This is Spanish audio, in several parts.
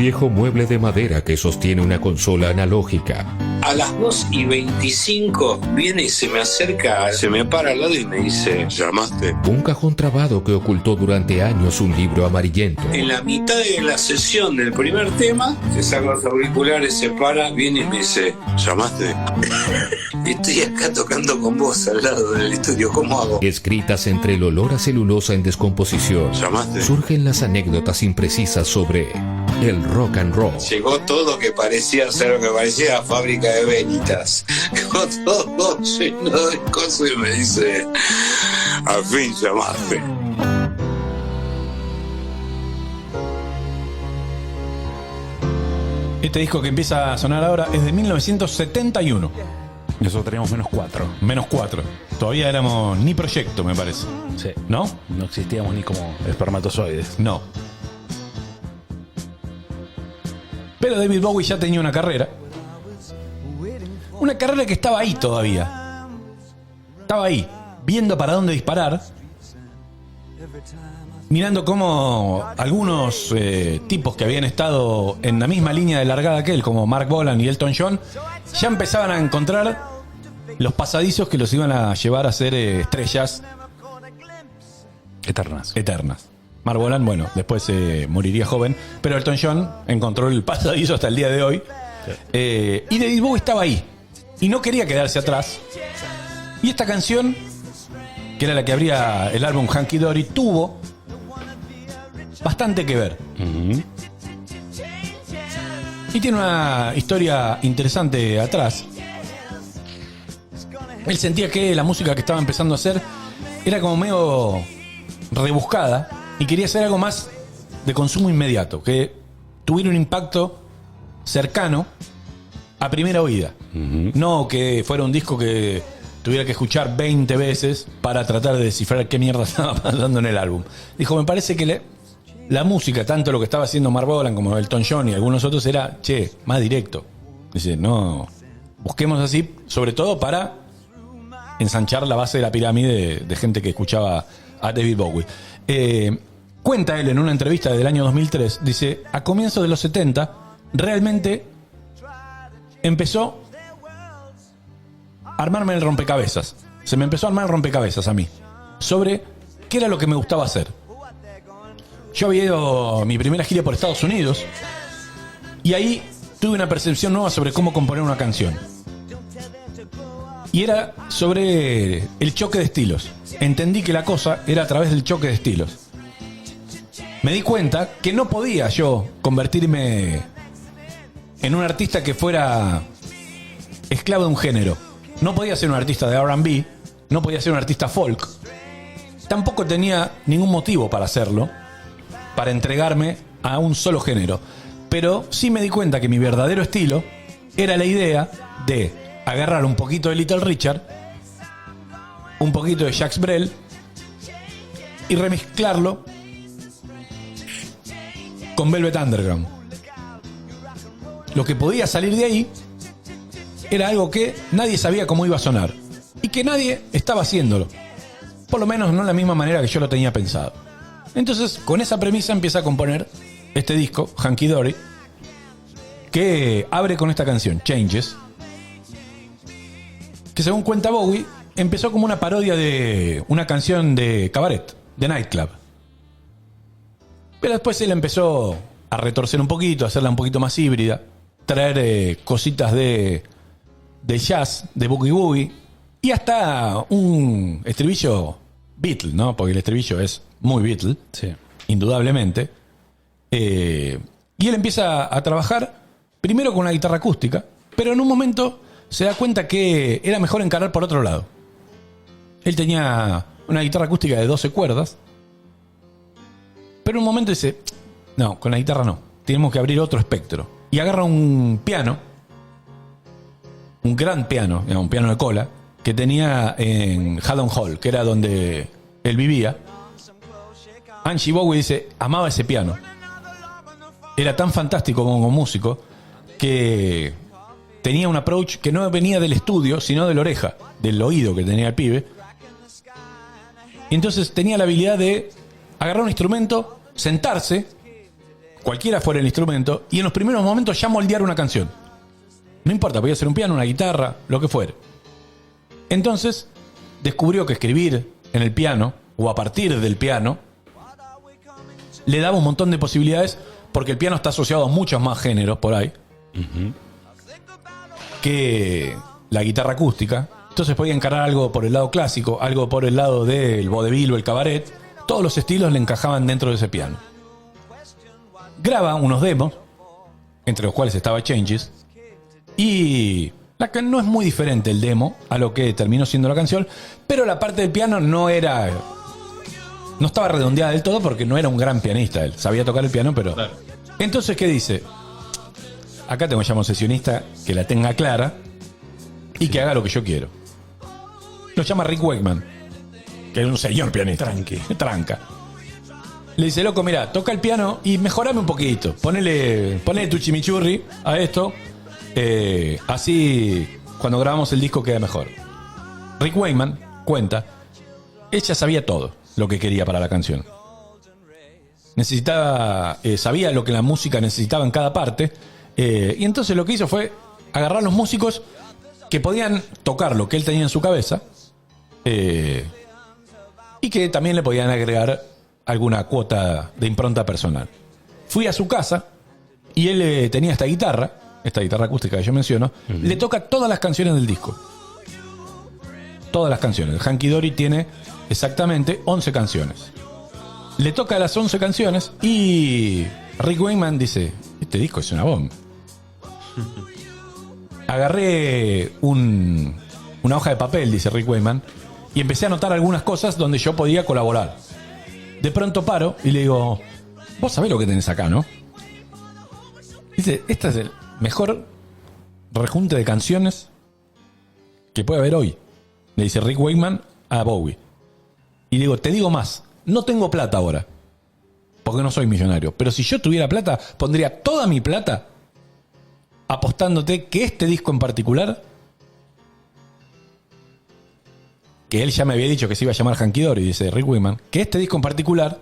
viejo mueble de madera que sostiene una consola analógica. A las 2:25 viene y se me acerca, se me para al lado y me dice: ¿llamaste? Un cajón trabado que ocultó durante años un libro amarillento. En la mitad de la sesión del primer tema, se saca los auriculares, se para, viene y me dice: ¿llamaste? Estoy acá tocando con vos al lado del estudio, ¿cómo hago? Escritas entre el olor a celulosa en descomposición, ¿Llamaste? surgen las anécdotas imprecisas sobre el rock and roll. Llegó todo que parecía ser lo que parecía fábrica de velitas. Con todo lleno de cosas y me dice: al fin llamaste. Este disco que empieza a sonar ahora es de 1971. Nosotros teníamos Menos 4. Todavía éramos ni proyecto, me parece. Sí. ¿No? No existíamos ni como espermatozoides. No. Pero David Bowie ya tenía una carrera. Una carrera que estaba ahí todavía. Estaba ahí, viendo para dónde disparar. Mirando cómo algunos tipos que habían estado en la misma línea de largada que él, como Mark Bolan y Elton John, ya empezaban a encontrar los pasadizos que los iban a llevar a ser estrellas eternas. Mark Bolan, bueno, después moriría joven, pero Elton John encontró el pasadizo hasta el día de hoy. Y David Bowie estaba ahí y no quería quedarse atrás. Y esta canción, que era la que abría el álbum Hunky Dory, tuvo bastante que ver. Uh-huh. Y tiene una historia interesante atrás. Él sentía que la música que estaba empezando a hacer era como medio rebuscada y quería hacer algo más de consumo inmediato, que tuviera un impacto cercano a primera oída. Uh-huh. No que fuera un disco que tuviera que escuchar 20 veces para tratar de descifrar qué mierda estaba pasando en el álbum. Dijo, me parece que la música, tanto lo que estaba haciendo Mark Bolan como Elton John y algunos otros, era, más directo. Dice, no, busquemos así, sobre todo para ensanchar la base de la pirámide de gente que escuchaba a David Bowie. Cuenta él en una entrevista del año 2003, dice, a comienzos de los 70, realmente empezó a armarme el rompecabezas. Se me empezó a armar el rompecabezas a mí, sobre qué era lo que me gustaba hacer. Yo había ido a mi primera gira por Estados Unidos y ahí tuve una percepción nueva sobre cómo componer una canción. Y era sobre el choque de estilos. Entendí que la cosa era a través del choque de estilos. Me di cuenta que no podía yo convertirme en un artista que fuera esclavo de un género. No podía ser un artista de R&B, no podía ser un artista folk. Tampoco tenía ningún motivo para hacerlo, para entregarme a un solo género. Pero sí me di cuenta que mi verdadero estilo era la idea de agarrar un poquito de Little Richard, un poquito de Jacques Brel y remezclarlo con Velvet Underground. Lo que podía salir de ahí era algo que nadie sabía cómo iba a sonar y que nadie estaba haciéndolo, por lo menos no de la misma manera que yo lo tenía pensado. Entonces, con esa premisa empieza a componer este disco, Hunky Dory, que abre con esta canción, Changes, que según cuenta Bowie, empezó como una parodia de una canción de cabaret, de nightclub. Pero después él empezó a retorcer un poquito, a hacerla un poquito más híbrida, traer cositas de jazz, de boogie woogie, y hasta un estribillo Beatle, ¿no? Porque el estribillo es muy Beatle, sí, indudablemente. Y él empieza a trabajar primero con una guitarra acústica, pero en un momento se da cuenta que era mejor encarar por otro lado. Él tenía una guitarra acústica de 12 cuerdas, pero en un momento dice, no, con la guitarra no, tenemos que abrir otro espectro. Y agarra un piano, un gran piano, un piano de cola, que tenía en Haddon Hall, que era donde él vivía. Angie Bowie dice, amaba ese piano. Era tan fantástico como músico que tenía un approach que no venía del estudio, sino de la oreja, del oído que tenía el pibe. Y entonces tenía la habilidad de agarrar un instrumento, sentarse cualquiera fuera el instrumento, y en los primeros momentos ya moldear una canción. No importa, podía ser un piano, una guitarra, lo que fuere. Entonces, descubrió que escribir en el piano, o a partir del piano, le daba un montón de posibilidades, porque el piano está asociado a muchos más géneros por ahí, que la guitarra acústica. Entonces podía encarar algo por el lado clásico, algo por el lado del vodevil o el cabaret. Todos los estilos le encajaban dentro de ese piano. Graba unos demos, entre los cuales estaba Changes, y no es muy diferente el demo a lo que terminó siendo la canción, pero la parte del piano no estaba redondeada del todo, porque no era un gran pianista él. Sabía tocar el piano, pero... Claro. Entonces, ¿qué dice? Acá tengo ya un sesionista que la tenga clara y que haga lo que yo quiero. Lo llama Rick Wakeman, que es un señor pianista. Tranca. Le dice, loco, mira, toca el piano y mejorame un poquito. Ponele tu chimichurri a esto. Así, cuando grabamos el disco queda mejor. Rick Wakeman cuenta, ella sabía todo lo que quería para la canción. Sabía lo que la música necesitaba en cada parte. Y entonces lo que hizo fue agarrar los músicos que podían tocar lo que él tenía en su cabeza, y que también le podían agregar alguna cuota de impronta personal. Fui a su casa y él tenía esta guitarra acústica que yo menciono. Le toca todas las canciones del disco. Todas las canciones. El Hanky Dory tiene exactamente 11 canciones. Le toca las 11 canciones y Rick Wakeman dice, este disco es una bomba. Agarré una hoja de papel, dice Rick Wakeman, y empecé a anotar algunas cosas donde yo podía colaborar. De pronto paro y le digo, vos sabés lo que tenés acá, ¿no? Dice, este es el mejor rejunte de canciones que puede haber hoy, le dice Rick Wakeman a Bowie. Y le digo, te digo más, no tengo plata ahora, porque no soy millonario, pero si yo tuviera plata, pondría toda mi plata apostándote que este disco en particular, que él ya me había dicho que se iba a llamar Hanky Dory, dice Rick Wakeman, que este disco en particular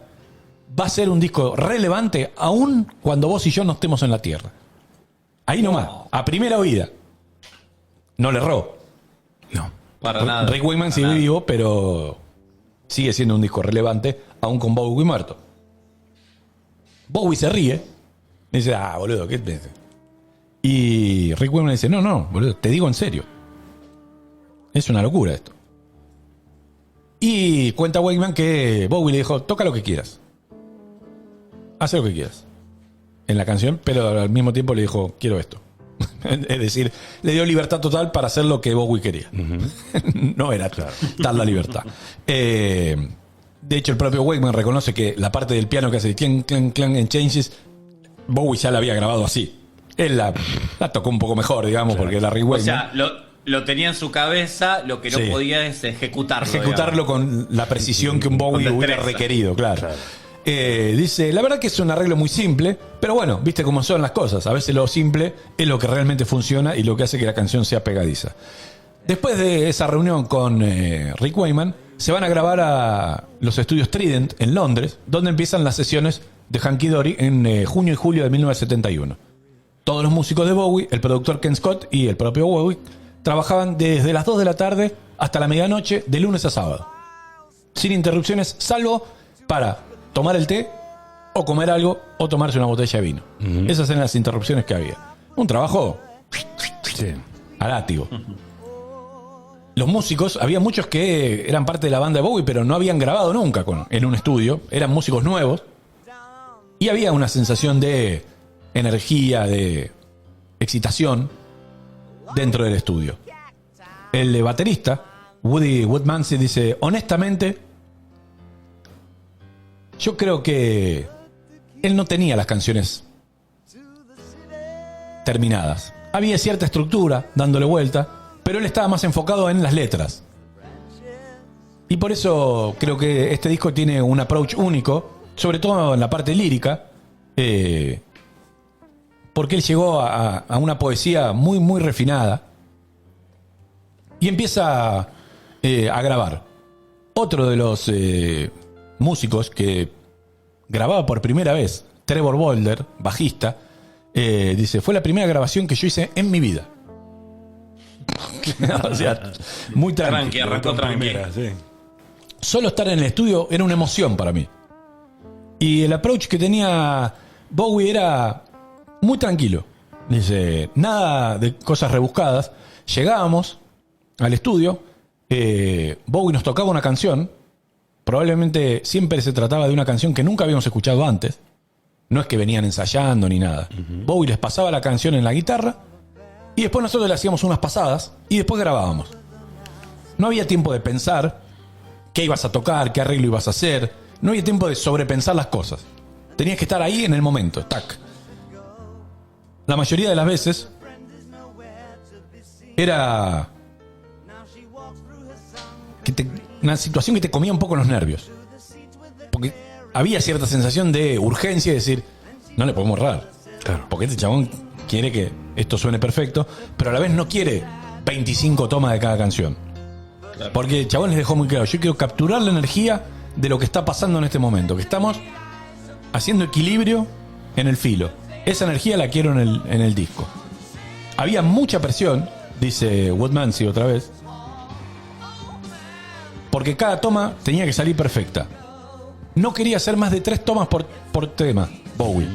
va a ser un disco relevante aún cuando vos y yo no estemos en la Tierra. Ahí nomás, a primera oída. No le erró. No. Para nada. Rick Wakeman sigue vivo, pero sigue siendo un disco relevante aún con Bowie muerto. Bowie se ríe. Dice, boludo, ¿qué te...? Y Rick Wakeman dice, no, boludo, te digo en serio. Es una locura esto. Y cuenta Wakeman que Bowie le dijo, toca lo que quieras. Haz lo que quieras. En la canción, pero al mismo tiempo le dijo, quiero esto. Es decir, le dio libertad total para hacer lo que Bowie quería. No era dar la libertad. De hecho, el propio Wakeman reconoce que la parte del piano que hace clan, clan, clan en Changes, Bowie ya la había grabado así. Él la tocó un poco mejor, digamos, porque era Rick Wakeman. O sea, lo tenía en su cabeza, lo que no podía es ejecutarlo. Ejecutarlo con la precisión que un Bowie hubiera requerido, claro. Dice, la verdad que es un arreglo muy simple, pero bueno, viste cómo son las cosas. A veces lo simple es lo que realmente funciona y lo que hace que la canción sea pegadiza. Después de esa reunión con Rick Wakeman, se van a grabar a los estudios Trident en Londres, donde empiezan las sesiones de Hanky Dory en junio y julio de 1971. Todos los músicos de Bowie, el productor Ken Scott y el propio Bowie, trabajaban desde las 2 de la tarde hasta la medianoche, de lunes a sábado. Sin interrupciones, salvo para tomar el té, o comer algo, o tomarse una botella de vino. Esas eran las interrupciones que había. Un trabajo a látigo. Los músicos, había muchos que eran parte de la banda de Bowie, pero no habían grabado nunca en un estudio. Eran músicos nuevos. Y había una sensación de energía, de excitación dentro del estudio. El baterista, Woody Woodmansey, dice, honestamente, yo creo que él no tenía las canciones terminadas. Había cierta estructura dándole vuelta, pero él estaba más enfocado en las letras. Y por eso creo que este disco tiene un approach único, sobre todo en la parte lírica, porque él llegó a una poesía muy, muy refinada y empieza a grabar. Otro de los músicos que grababa por primera vez Trevor Bolder, bajista, dice, fue la primera grabación que yo hice en mi vida. O sea, muy tranqui. Arrancó tranqui. Sí. Solo estar en el estudio era una emoción para mí. Y el approach que tenía Bowie era muy tranquilo. Dice, nada de cosas rebuscadas. Llegábamos al estudio, Bowie nos tocaba una canción. Probablemente siempre se trataba de una canción que nunca habíamos escuchado antes. No es que venían ensayando ni nada. Bowie les pasaba la canción en la guitarra y después nosotros le hacíamos unas pasadas y después grabábamos. No había tiempo de pensar qué ibas a tocar, qué arreglo ibas a hacer. No había tiempo de sobrepensar las cosas. Tenías que estar ahí en el momento, tac. La mayoría de las veces era una situación que te comía un poco los nervios. Porque había cierta sensación de urgencia y decir, no le podemos errar. Claro. Porque este chabón quiere que esto suene perfecto, pero a la vez no quiere 25 tomas de cada canción. Claro. Porque el chabón les dejó muy claro, yo quiero capturar la energía de lo que está pasando en este momento, que estamos haciendo equilibrio en el filo. Esa energía la quiero en el disco. Había mucha presión, dice Woodmansey otra vez, porque cada toma tenía que salir perfecta. No quería hacer más de 3 tomas por tema, Bowie.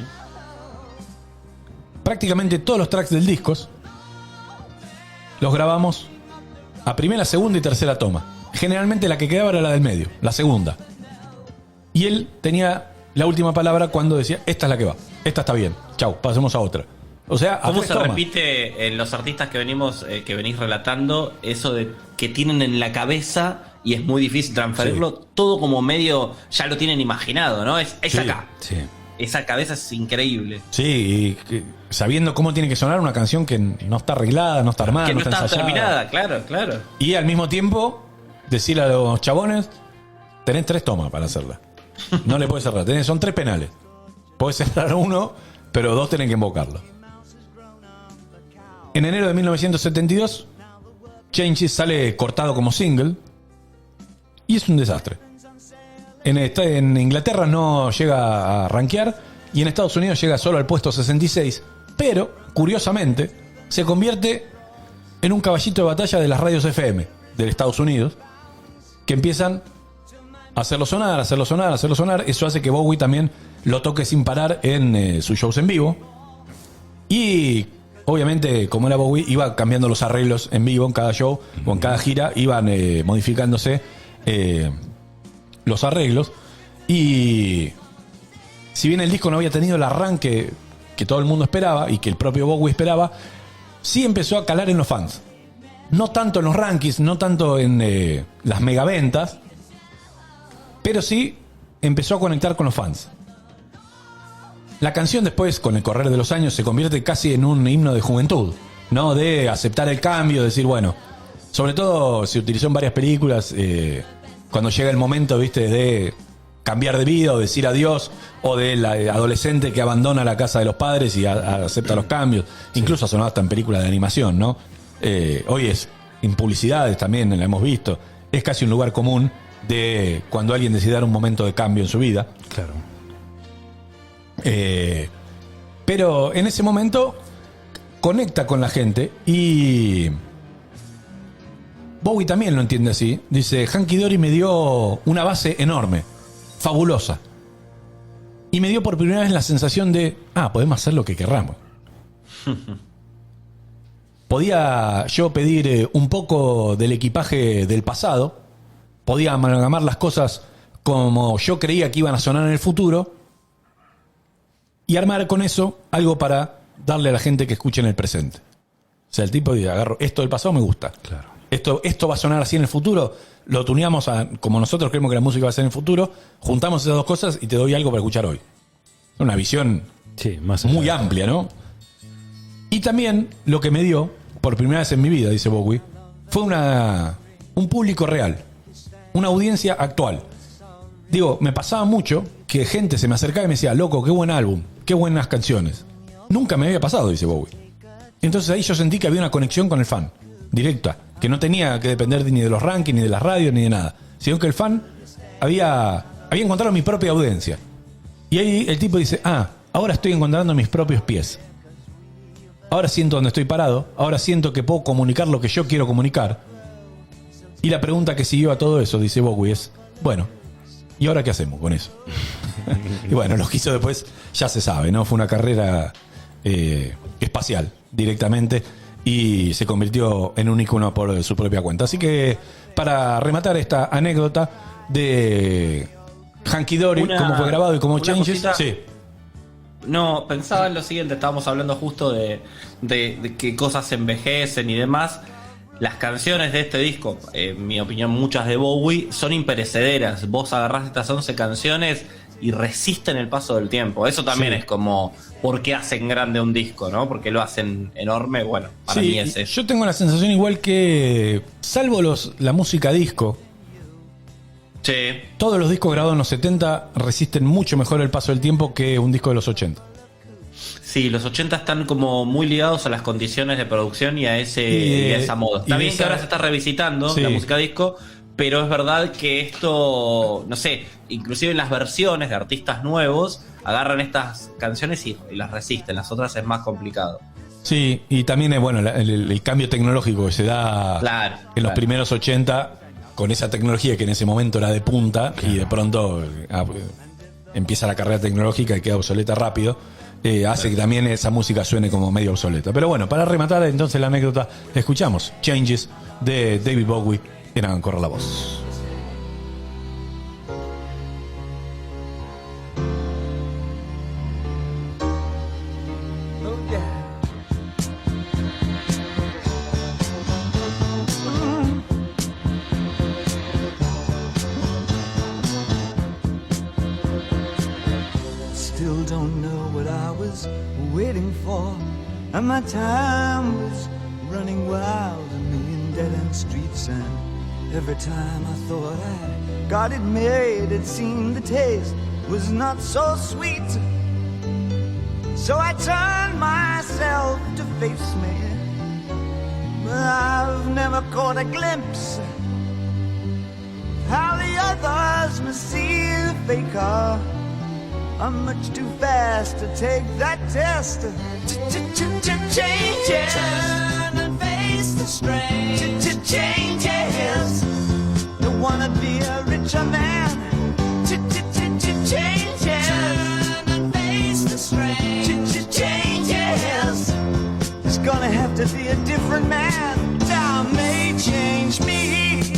Prácticamente todos los tracks del disco los grabamos a primera, segunda y tercera toma. Generalmente la que quedaba era la del medio, la segunda. Y él tenía la última palabra cuando decía, esta es la que va, esta está bien, chau, pasemos a otra. O sea, ¿cómo se tomas. repite en los artistas que venís relatando eso de que tienen en la cabeza y es muy difícil transferirlo? Sí. Todo como medio ya lo tienen imaginado, ¿no? Es sí, acá. Sí. Esa cabeza es increíble. Sí, y sabiendo cómo tiene que sonar una canción que no está arreglada, no está armada, que no está ensayada. terminada, claro. Y al mismo tiempo decirle a los chabones, tenés 3 tomas para hacerla. No le puedes cerrar, son 3 penales. Podés cerrar uno, pero 2 tenés que invocarlo. En enero de 1972, Changes sale cortado como single y es un desastre. En Inglaterra no llega a rankear y en Estados Unidos llega solo al puesto 66, pero, curiosamente, se convierte en un caballito de batalla de las radios FM de Estados Unidos, que empiezan a hacerlo sonar. Eso hace que Bowie también lo toque sin parar en sus shows en vivo. Y obviamente, como era Bowie, iba cambiando los arreglos en vivo en cada show o en cada gira, iban modificándose los arreglos. Y si bien el disco no había tenido el arranque que todo el mundo esperaba y que el propio Bowie esperaba, sí empezó a calar en los fans. No tanto en los rankings, no tanto en las megaventas, pero sí empezó a conectar con los fans. La canción después, con el correr de los años, se convierte casi en un himno de juventud, ¿no? De aceptar el cambio, decir, bueno, sobre todo se utilizó en varias películas, cuando llega el momento, ¿viste?, de cambiar de vida o decir adiós, o del adolescente que abandona la casa de los padres y acepta los cambios. Sí. Incluso ha sonado hasta en películas de animación, ¿no? Hoy es en publicidades también, la hemos visto. Es casi un lugar común de cuando alguien decide dar un momento de cambio en su vida. Claro. Pero en ese momento conecta con la gente y Bowie también lo entiende así. Dice, Hunky Dory me dio una base enorme, fabulosa, y me dio por primera vez la sensación de, podemos hacer lo que querramos. Podía yo pedir un poco del equipaje del pasado, podía amalgamar las cosas como yo creía que iban a sonar en el futuro y armar con eso algo para darle a la gente que escuche en el presente. O sea, el tipo dice, agarro esto del pasado, me gusta. Claro. Esto va a sonar así en el futuro, lo tuneamos como nosotros creemos que la música va a ser en el futuro, juntamos esas dos cosas y te doy algo para escuchar hoy. Una visión más muy amplia, ¿no? Y también lo que me dio, por primera vez en mi vida, dice Bowie, fue un público real, una audiencia actual. Digo, me pasaba mucho que gente se me acercaba y me decía, loco, qué buen álbum, qué buenas canciones. Nunca me había pasado, dice Bowie. Entonces ahí yo sentí que había una conexión con el fan, directa, que no tenía que depender ni de los rankings, ni de las radios, ni de nada, sino que el fan había encontrado mi propia audiencia. Y ahí el tipo dice, ahora estoy encontrando mis propios pies. Ahora siento dónde estoy parado. Ahora siento que puedo comunicar lo que yo quiero comunicar. Y la pregunta que siguió a todo eso, dice Bowie, es, bueno, ¿y ahora qué hacemos con eso? Y bueno, lo que hizo después ya se sabe, ¿no? Fue una carrera espacial directamente y se convirtió en un ícono por su propia cuenta. Así que para rematar esta anécdota de Hunky Dory, cómo fue grabado y cómo Changes, cosita. sí. No, pensaba en lo siguiente, estábamos hablando justo de que cosas envejecen y demás. Las canciones de este disco, en mi opinión muchas de Bowie, son imperecederas. Vos agarrás estas 11 canciones y resisten el paso del tiempo. Eso también es como, ¿por qué hacen grande un disco, no? ¿Por qué lo hacen enorme? Bueno, para mí es eso. Yo tengo la sensación igual que, salvo la música disco, Sí. todos los discos grabados en los 70 resisten mucho mejor el paso del tiempo que un disco de los 80. Sí, los 80 están como muy ligados a las condiciones de producción y a esa moda. Está bien que ahora se está revisitando la música disco, pero es verdad que esto, no sé, inclusive en las versiones de artistas nuevos, agarran estas canciones y las resisten, las otras es más complicado. Sí, y también es bueno el cambio tecnológico que se da en los primeros 80 con esa tecnología que en ese momento era de punta y de pronto empieza la carrera tecnológica y queda obsoleta rápido. Hace que también esa música suene como medio obsoleta. Pero bueno, para rematar entonces la anécdota, escuchamos Changes de David Bowie en Hagan Correr la Voz. Still don't know what I was waiting for, and my time was running wild, a million dead-end streets, and every time I thought I got it made, it seemed the taste was not so sweet. So I turned myself to face me, but I've never caught a glimpse how the others must see the faker. I'm much too fast to take that test. Changes. Turn and face the strain. Changes. Don't wanna be a richer man. Changes. Turn and face the strain. Changes. It's gonna have to be a different man. Time may change me,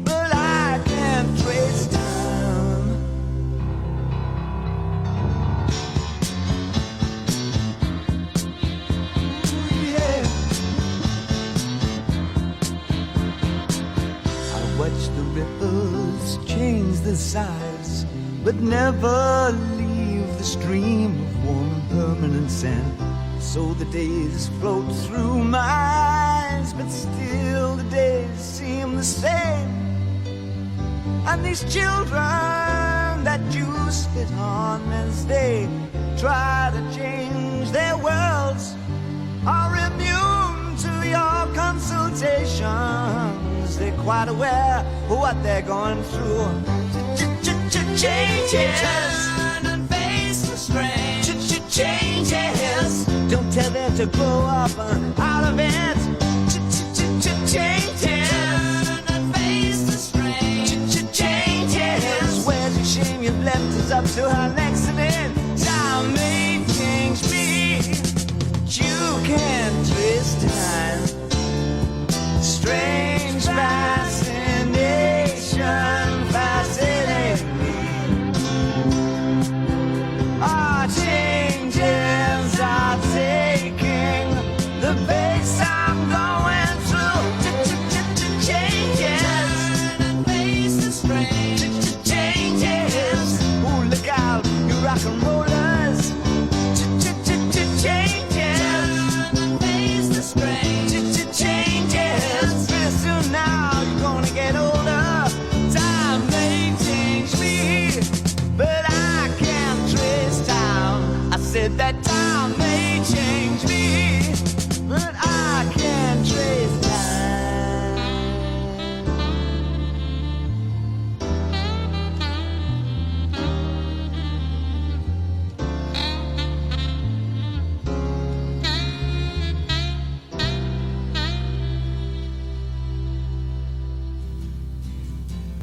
but I can't trace time. The size, but never leave the stream of warm and permanent sand. So the days float through my eyes, but still the days seem the same. And these children that you spit on as they try to change their worlds are immune to your consultations. They're quite aware of what they're going through. Changes. Turn and face the strain. Changes. Don't tell them to grow up out of it. Changes. Turn and face the strain. Changes. Where's your shame? You've left us up to her neck.